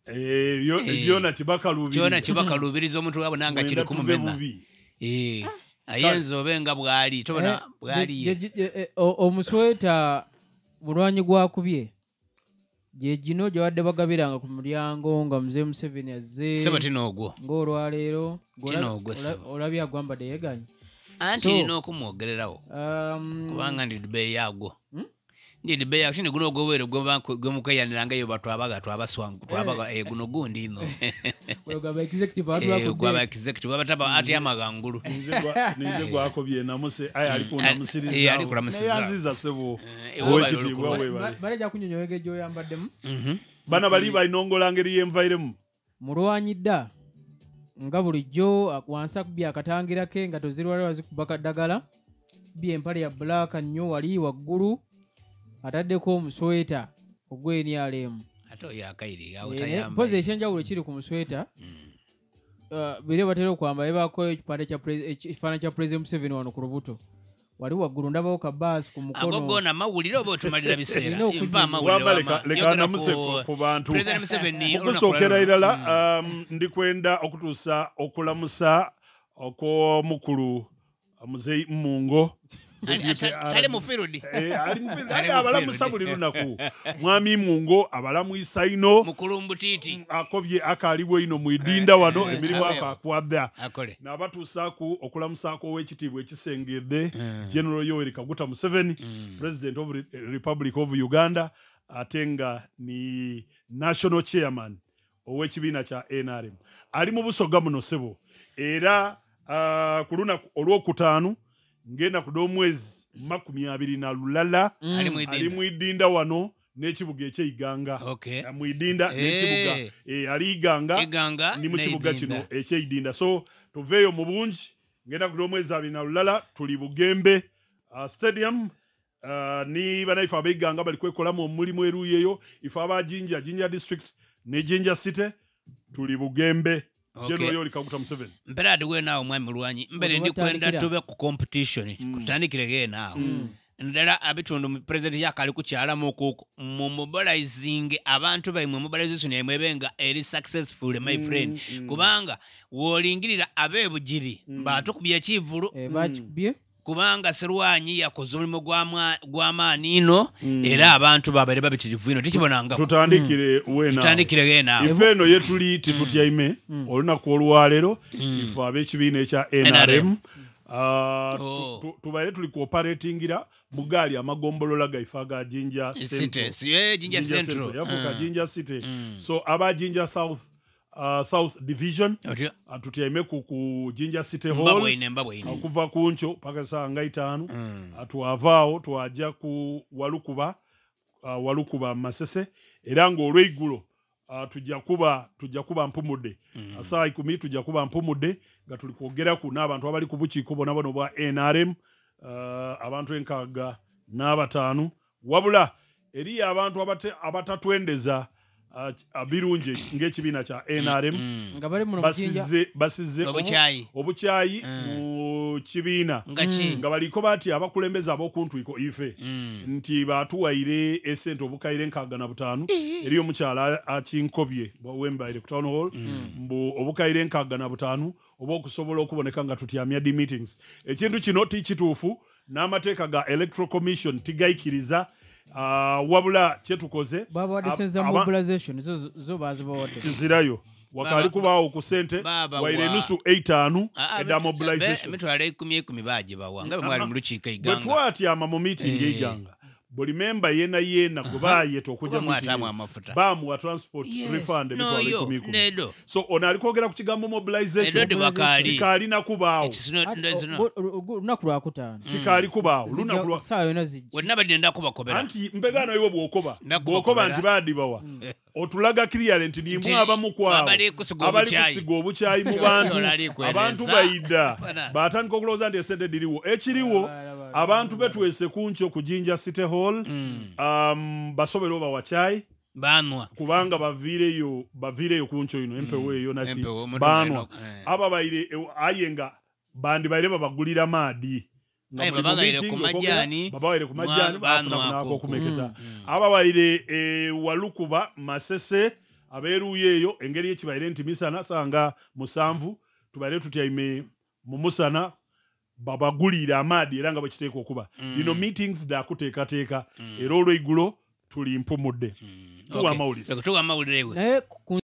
byona kibakalubiriza kyona kibakalubiriza omuntu wabo nanga kiri kumumena ayenza obenga bwali tobona bwali omusweta mulwanyi gwakubye gye gino gyewadde bagabiranga ku mulyango nga Mzee Museveni azze sebo tinogwo ng'olwaleero olabye agwambadde yeganye anti nina okumwogererawo kubanga ndi dube yagwo ndi dube yagwo kini guno ogwobwere gwemukeyaniranga yo batwabaga twabaswangu twabaga guno gundi ino gwaba executive babataba ati amagangulu nize gwakobye namuse ali kunamusiriza yaziza sebo owekitiibwa webale baleja kunyonyoyege gyoyambaddemu bana bali balina ngeri yenvairemu mulwanyi dda nga bulijjo wansi akubye akatangira ke nga tozirwale wazikuba kaddagala byempale ya black nnyo wali waggulu ataddeko omusweta ogw'NRM mpozi ekyenjawulo kiri ku musweta bire batera okwambala ebaako ekifaananyi kya President Museveni wano ku lubuto wali waggulu ndabawo kabaasi ku mukono agogona mawulire oba otumalira biseera leka namuse ku bantu okusookera irala ndikwenda okutuusa okulamusa okw'omukulu Mzee Mungo ali mufirudi abalamusa buli lunaku mwami Mungo abalamwisa ino mukulumbutiti akobye akalibwe ino mwidinda wano emirimu akakwabya n'abatuusaku okulamusaako ow'ekitiibwa ekisengedde General Yoweri Kaguta Museveni President of Republic of Uganda ate nga ni National Chairman ow'ekibiina kya NRM ali mu Busoga muno sebo era ku lunaku olwokutaano ngenda ku d'omwezi 20 ali mwidinda wano n'ekibuga eky'Iganga mwidinda n'ekibuga ali Iganga ni mu kibuga kino eky'Idinda so tuveeyo mu bungi ngenda ku d'omwezi 20 tuli Bugembe stadium ni banaife ab'Iganga bali kwekolamu omulimu eruyeyo ife abajinja Jinja district ne Jinja city tuli Bugembe General Yoweri Kaguta Museveni mpera atiwe naawo mwami mulwanyi mbere ndi kwenda tube ku competition kutandikire ge naawo ndala abitundu president yakali kukyala mu mobilizing abantu baimwe mobilization yaimwe benga eri successful my friend kubanga wolingirira abebugiri batukubye kivulu bakubye kubanga serwanyi yakoze omulimo gw'amaani ino era abantu babere babitirivu ino tikibonanga tutandikire gena ife eno yetuli titutyaime olunaku olwaleero ife ab'ekibiina ekya NRM tubaire tuli cooperatingira mu gaali amagombolola gaife aga Jinja Central yafuuka Jinja City so aba Jinja South Division atutyaime ku Jinja City Hall okuva kuncho paka saa nga 5 atwavaawo twaja ku Walukuba Masese era ng'olweigulo tujja kuba mpumudde saa 10 tujja kuba mpumudde nga tuli kwogeraku n'abantu abali ku bukiiko bonna bwa NRM abantu 65 wabula eri abantu abatatwendeza abirunje ng'ekibiina kya NRM basize obukyayi mu kibiina nga baliko bati abakulembeza ab'okuntwiko ife nti batuwaire esente obukayire 65 eri omukyala akinkobye bwembaire ku town hall mbu obukayire 65 oba okusobola okuboneka nga tutyamya di meetings ekintu kino tikituufu n'amateeka ga electoral commission tigaikiriza wabula kyetukoze kizirayo wakali kubaawo ku sente waire nusu 8 eda mobilization emitwalo 10 baje bawanga bamwali mu lukiiko Iganga bwetwatyama mu meeting Iganga buli memba yena gwebayeta okujja bamuwa transport refund emitwalo 10 so ono ali kwogera ku kigambo mobilization kikaalina kubaawo lunaku lwakutaano kikaali kubaawo anti mbegano iwe bw'okoba nti baadibawa otulaga clearly nti nimwe abamu kwabo abali kusiga obukyayi mu abantu bayidda batandika okulowooza nti esente diriwo ekiriwo abantu betwese kuncho ku Jinja City Hall basobera oba wachai banwa kubanga bavireyo kuncho ino empewo eyo naki banwa aba baire ayenga bandi baire babagulira maadi babaire ku majani bafuna nako kumeketa aba baire Walukuba Masese abeeruye eyo engeri ekibaire nti misana sanga 7 tubaire tutyaime mu musana babagulira amaadi era nga bwekiteeka okuba bino meetings dakuteekateeka era olw'eigulo tuli mpumudde tuwa amawulire tuwa amawulire